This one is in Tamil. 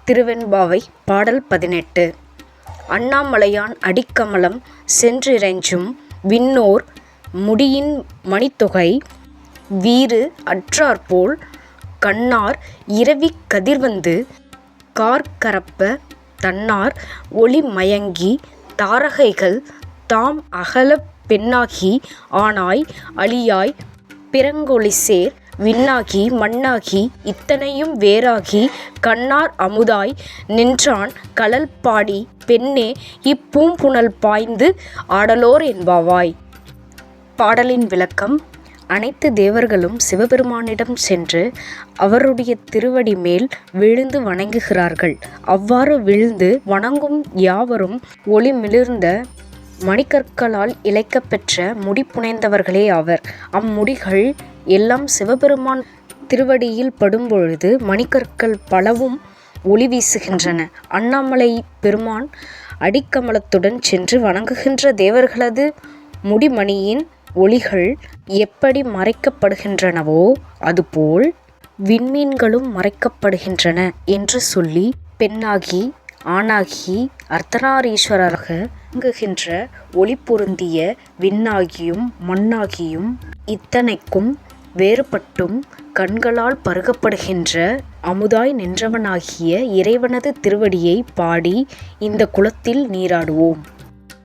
திருவெண்பாவை பாடல் 18. அண்ணாமலையான் அடிக்கமலம் சென்றிறைஞ்சும் விண்ணோர் முடியின் மணித்தொகை வீறு அற்றாற்போல் கண்ணார் இரவிக் கதிர்வந்து கார்கரப்ப தன்னார் ஒளி மயங்கி தாரகைகள் தாம் அகலப் பெண்ணாகி ஆனாய் அளியாய் பிறங்கொளிசேர் விண்ணாகி மண்ணாகி இத்தனையும் வேறாகி கண்ணார் அமுதாய் நின்றான் கழல் பாடி பெண்ணே இப்பூம்புனல் பாய்ந்து ஆடலோர் என்பாவாய். பாடலின் விளக்கம். அனைத்து தேவர்களும் சிவபெருமானிடம் சென்று அவருடைய திருவடி மேல் விழுந்து வணங்குகிறார்கள். அவ்வாறு விழுந்து வணங்கும் யாவரும் ஒளி மிளிர்ந்த மணிக்கற்களால் இழைக்கப்பெற்ற முடி புனைந்தவர்களே ஆவர். அம்முடிகள் எல்லாம் சிவபெருமான் திருவடியில் படும்பொழுது மணிக்கற்கள் பலவும் ஒளி வீசுகின்றன. அண்ணாமலை பெருமான் அடிக்கமலத்துடன் சென்று வணங்குகின்ற தேவர்களது முடிமணியின் ஒளிகள் எப்படி மறைக்கப்படுகின்றனவோ அதுபோல் விண்மீன்களும் மறைக்கப்படுகின்றன என்று சொல்லி பெண்ணாகி ஆணாகி அர்த்தநாரீஸ்வரராக விளங்குகின்ற ஒளி பொருந்திய விண்ணாகியும் மண்ணாகியும் இத்தனைக்கும் வேறுபட்டும் கண்களால் பருகப்படுகின்ற அமுதாய் நின்றவனாகிய இறைவனது திருவடியை பாடி இந்த குளத்தில் நீராடுவோம்.